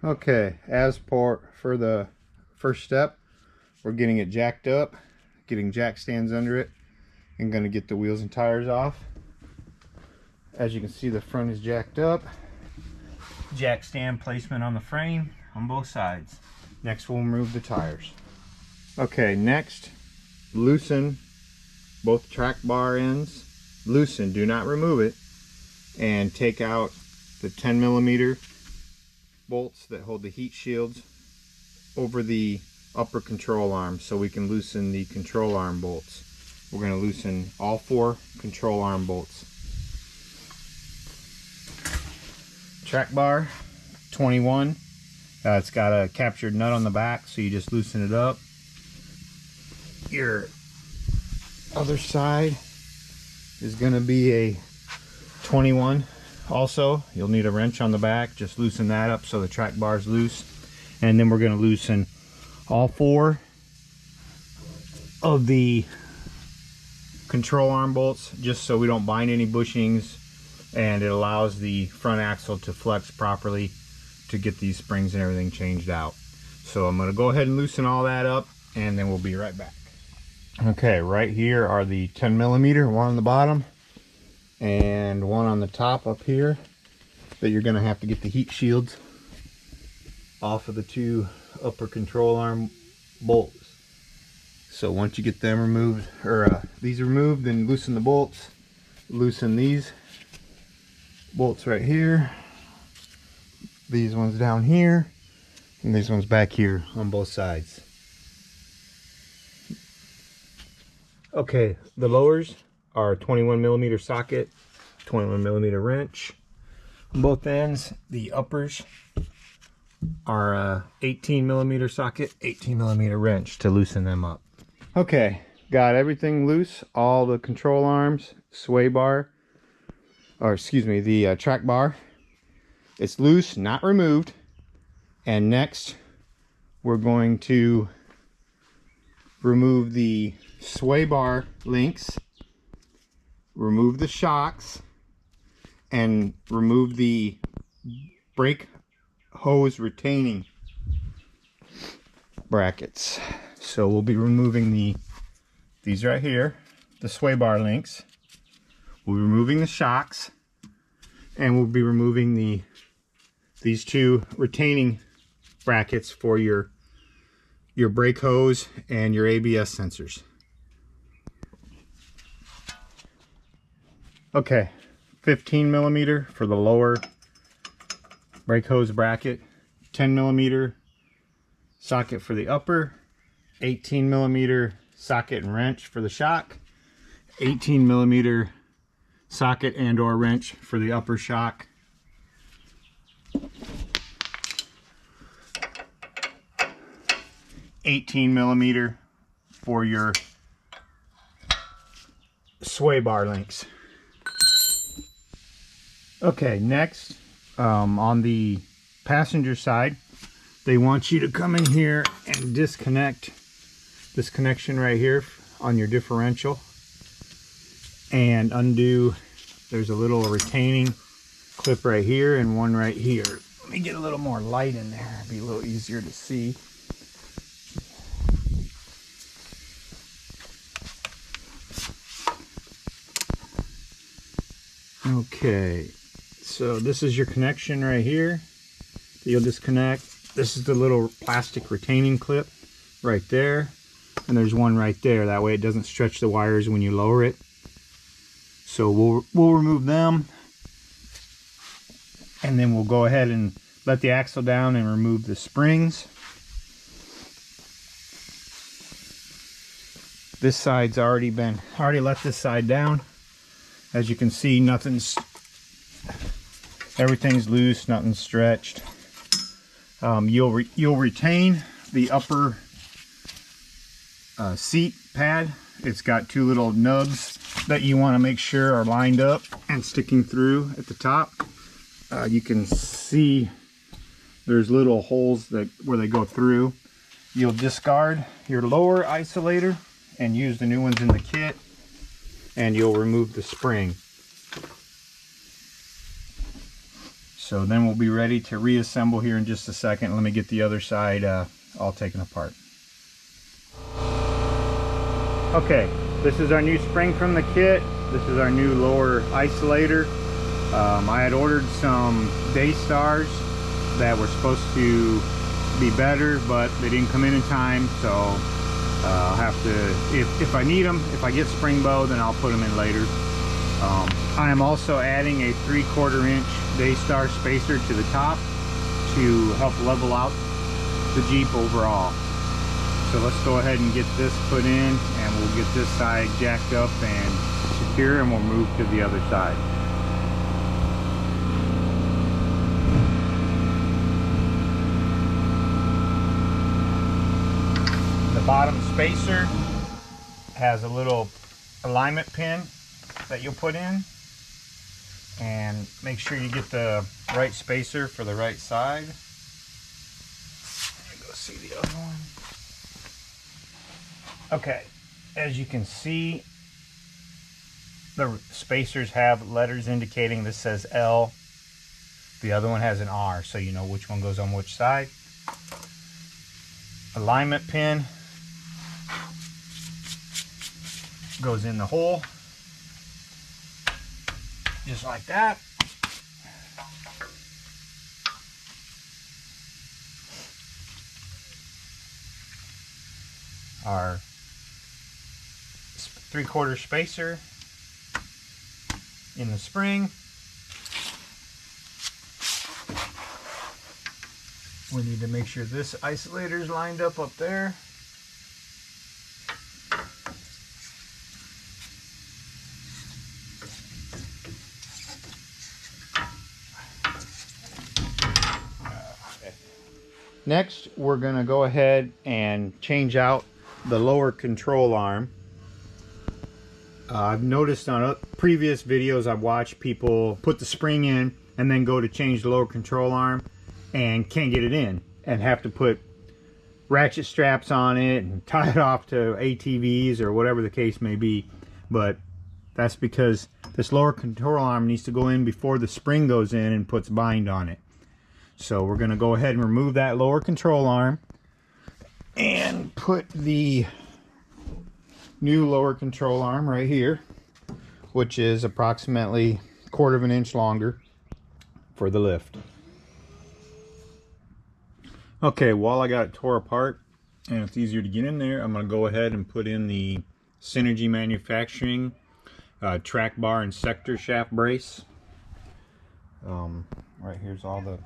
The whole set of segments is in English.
Okay, as for the first step, we're getting it jacked up, getting jack stands under it, and going to get the wheels and tires off. As you can see, the front is jacked up. Jack stand placement on the frame on both sides. Next, we'll remove the tires. Okay, next, loosen both track bar ends. Loosen, do not remove it. And take out the 10mm bolts that hold the heat shields over the upper control arm so we can loosen the control arm bolts. We're going to loosen all 4 control arm bolts. Track bar 21. It's got a captured nut on the back, so you just loosen it up. Your other side is going to be a 21. Also, you'll need a wrench on the back. Just loosen that up so the track bar is loose. And then we're going to loosen all 4 of the control arm bolts just so we don't bind any bushings, and it allows the front axle to flex properly to get these springs and everything changed out. So I'm going to go ahead and loosen all that up, and then we'll be right back. Okay, right here are the 10mm, one on the bottom and one on the top up here, that you're going to have to get the heat shields off of the 2 upper control arm bolts. So once you get them removed, or these removed, then loosen the bolts. Loosen these bolts right here, these ones down here, and these ones back here on both sides. Okay, the lowers are 21mm socket, 21mm wrench on both ends. The uppers are 18mm socket, 18mm wrench to loosen them up. Okay, got everything loose, all the control arms, sway bar, or excuse me, the track bar. It's loose, not removed. And next, we're going to remove the sway bar links, remove the shocks, and remove the brake hose retaining brackets. So we'll be removing these right here, the sway bar links. We'll be removing the shocks, and we'll be removing these 2 retaining brackets for your brake hose and your ABS sensors. Okay, 15mm for the lower brake hose bracket, 10mm socket for the upper, 18mm socket and wrench for the shock, 18mm socket and or wrench for the upper shock, 18mm for your sway bar links. Okay, next, on the passenger side, they want you to come in here and disconnect this connection right here on your differential and undo. There's a little retaining clip right here and one right here. Let me get a little more light in there, it'd be a little easier to see. Okay, so this is your connection right here that you'll disconnect. This is the little plastic retaining clip right there, and there's one right there. That way it doesn't stretch the wires when you lower it. So we'll remove them, and then we'll go ahead and let the axle down and remove the springs. This side's already let this side down. As you can see, everything's loose, nothing's stretched. You'll retain the upper seat pad. It's got 2 little nubs that you want to make sure are lined up and sticking through at the top. You can see there's little holes where they go through. You'll discard your lower isolator and use the new ones in the kit, and you'll remove the spring. So then we'll be ready to reassemble here in just a second. Let me get the other side all taken apart. Okay, this is our new spring from the kit. This is our new lower isolator. I had ordered some Daystars that were supposed to be better, but they didn't come in time, so I'll have to, if I need them, if I get spring bow, then I'll put them in later. I am also adding a 3/4 inch Daystar spacer to the top to help level out the Jeep overall. So let's go ahead and get this put in, and we'll get this side jacked up and secure, and we'll move to the other side. The bottom spacer has a little alignment pin that you'll put in, and make sure you get the right spacer for the right side. Let me go see the other one. Okay, as you can see, the spacers have letters indicating this says L. The other one has an R, so you know which one goes on which side. Alignment pin goes in the hole, just like that. Our 3/4 spacer in the spring. We need to make sure this isolator is lined up there. Next, we're going to go ahead and change out the lower control arm. I've noticed on previous videos I've watched people put the spring in and then go to change the lower control arm and can't get it in, and have to put ratchet straps on it and tie it off to ATVs or whatever the case may be. But that's because this lower control arm needs to go in before the spring goes in and puts bind on it. So we're going to go ahead and remove that lower control arm and put the new lower control arm right here, which is approximately 1/4 inch longer for the lift. Okay, while I got it tore apart and it's easier to get in there, I'm going to go ahead and put in the Synergy Manufacturing track bar and sector shaft brace. Right here's all the...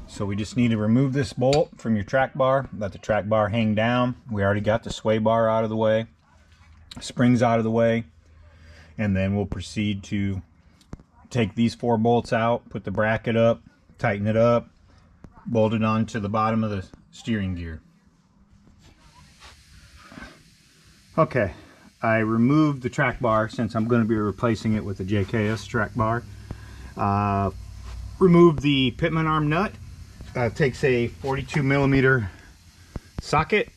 So we just need to remove this bolt from your track bar, let the track bar hang down. We already got the sway bar out of the way, springs out of the way, and then we'll proceed to take these 4 bolts out, put the bracket up, tighten it up, bolt it onto the bottom of the steering gear. Okay, I removed the track bar since I'm going to be replacing it with a JKS track bar. Removed the pitman arm nut. Takes a 42mm socket.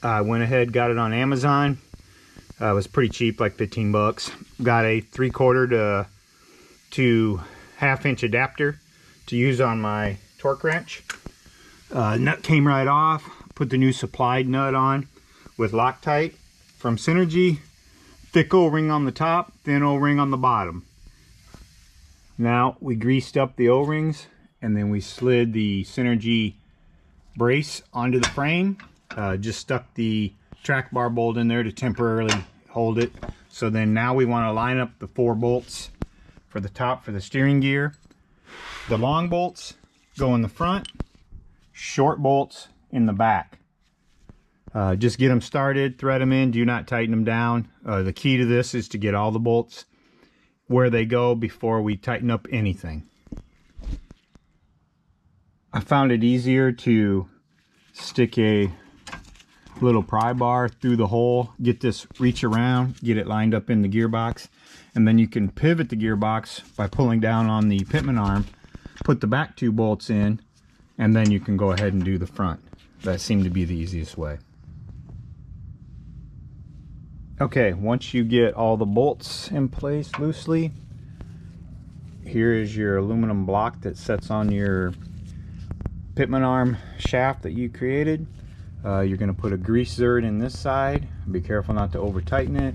I went ahead, got it on Amazon. It was pretty cheap, like 15 bucks. Got a 3/4 to 1/2 inch adapter to use on my torque wrench. Nut came right off. Put the new supplied nut on with Loctite from Synergy. Thick O-ring on the top, thin O-ring on the bottom. Now we greased up the O-rings, and then we slid the Synergy brace onto the frame. Just stuck the track bar bolt in there to temporarily hold it. So then now we want to line up the 4 bolts for the top for the steering gear. The long bolts go in the front, short bolts in the back. Just get them started, thread them in, do not tighten them down. The key to this is to get all the bolts where they go before we tighten up anything. I found it easier to stick a little pry bar through the hole, get this reach around, get it lined up in the gearbox, and then you can pivot the gearbox by pulling down on the pitman arm, put the back 2 bolts in, and then you can go ahead and do the front. That seemed to be the easiest way. Okay, once you get all the bolts in place loosely, here is your aluminum block that sets on your pitman arm shaft that you created. You're going to put a grease zerd in this side. Be careful not to over tighten it.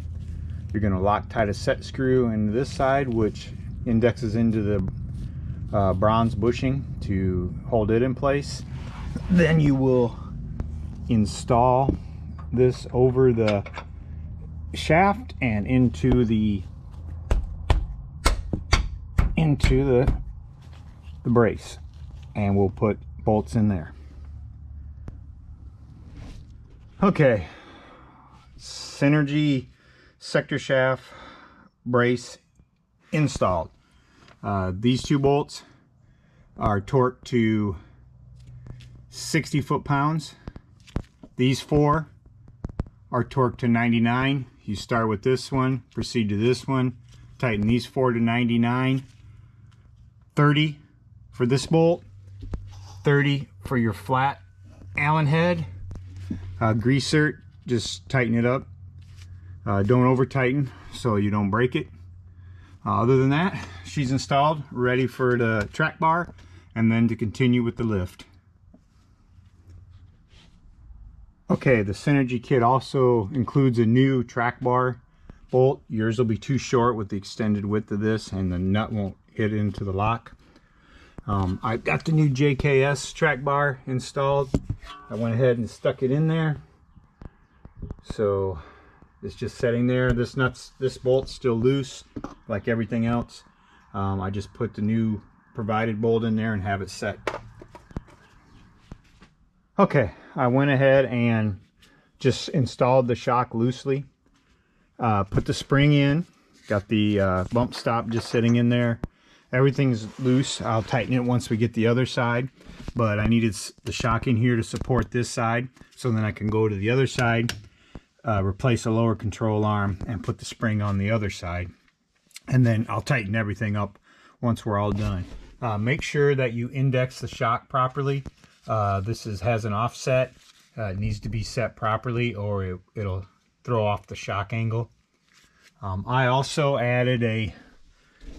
You're going to Loctite a set screw into this side, which indexes into the bronze bushing to hold it in place. Then you will install this over the shaft and into the brace, and we'll put bolts in there. Okay, Synergy sector shaft brace installed. These two bolts are torqued to 60 foot-pounds. These four are torqued to 99. You start with this one, proceed to this one, tighten these four to 99. 30 for this bolt, 30 for your flat Allen head. Grease zert, just tighten it up. Don't over tighten so you don't break it. Other than that, she's installed, ready for the track bar, and then to continue with the lift. Okay, the Synergy kit also includes a new track bar bolt. Yours will be too short with the extended width of this, and the nut won't hit into the lock. I got the new JKS track bar installed. I went ahead and stuck it in there. So it's just sitting there. This bolt's still loose like everything else. I just put the new provided bolt in there and have it set. Okay, I went ahead and just installed the shock loosely. Put the spring in. Got the bump stop just sitting in there. Everything's loose. I'll tighten it once we get the other side, but I needed the shock in here to support this side, so then I can go to the other side, replace a lower control arm, and put the spring on the other side. And then I'll tighten everything up once we're all done. Make sure that you index the shock properly. This has an offset. It needs to be set properly or it'll throw off the shock angle. I also added a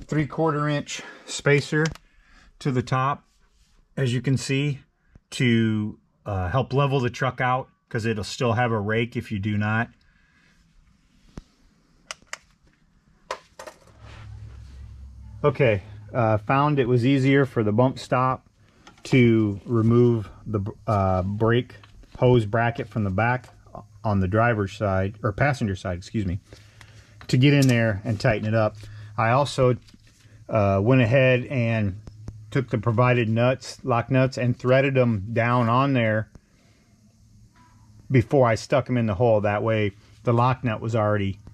3/4 inch spacer to the top, as you can see, to help level the truck out, because it'll still have a rake if you do not. Okay, found it was easier for the bump stop to remove the brake hose bracket from the back on the driver's side, or passenger side, excuse me, to get in there and tighten it up. I also went ahead and took the provided lock nuts, and threaded them down on there before I stuck them in the hole. That way the lock nut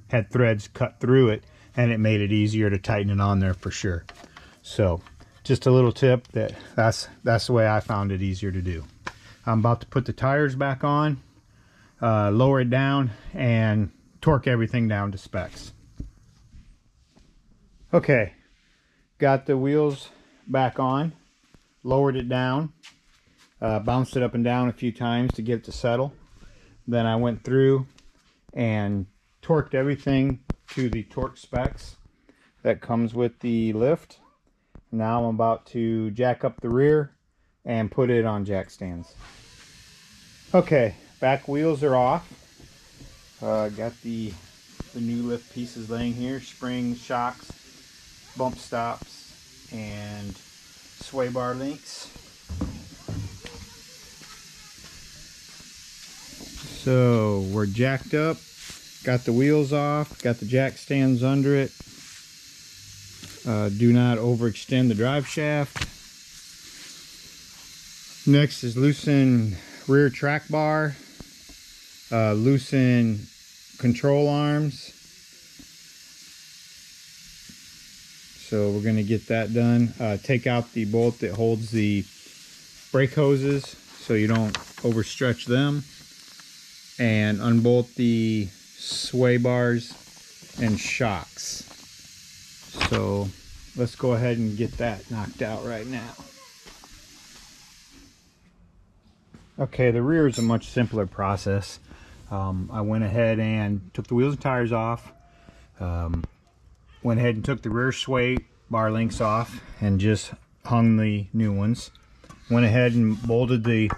had threads cut through it, and it made it easier to tighten it on there for sure. So just a little tip, that's the way I found it easier to do. I'm about to put the tires back on, lower it down, and torque everything down to specs. Okay, got the wheels back on, lowered it down, bounced it up and down a few times to get it to settle. Then I went through and torqued everything to the torque specs that comes with the lift. Now I'm about to jack up the rear and put it on jack stands. Okay, back wheels are off. Got the new lift pieces laying here: springs, shocks, bump stops, and sway bar links. So we're jacked up, got the wheels off, got the jack stands under it. Do not overextend the drive shaft. Next is loosen rear track bar, loosen control arms. So we're going to get that done. Take out the bolt that holds the brake hoses so you don't overstretch them, and unbolt the sway bars and shocks. So let's go ahead and get that knocked out right now. Okay, the rear is a much simpler process. I went ahead and took the wheels and tires off. Went ahead and took the rear sway bar links off and just hung the new ones. Went ahead and bolted the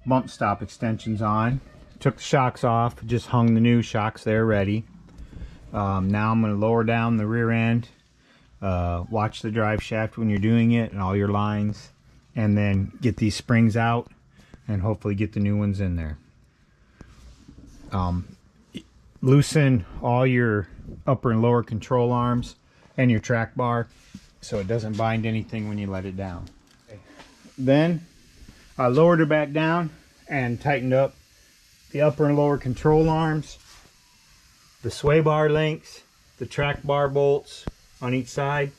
bump stop extensions on. Took the shocks off, just hung the new shocks there ready. Now I'm going to lower down the rear end, watch the drive shaft when you're doing it and all your lines, and then get these springs out and hopefully get the new ones in there. Loosen all your upper and lower control arms and your track bar so it doesn't bind anything when you let it down. Then I lowered her back down and tightened up the upper and lower control arms, the sway bar links, the track bar bolts on each side.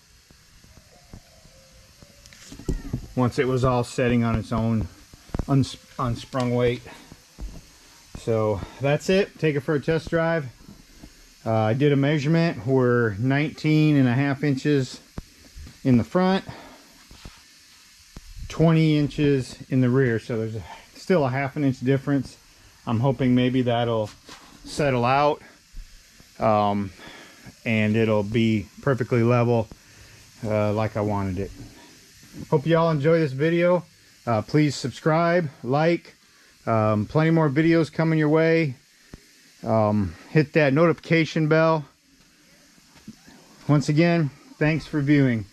Once it was all setting on its own unsprung weight. So that's it. Take it for a test drive. I did a measurement. We're 19.5 inches in the front, 20 inches in the rear, so there's still a ½ inch difference. I'm hoping maybe that'll settle out and it'll be perfectly level like I wanted it. Hope you all enjoy this video. Please subscribe, like. Plenty more videos coming your way. Hit that notification bell. Once again, thanks for viewing.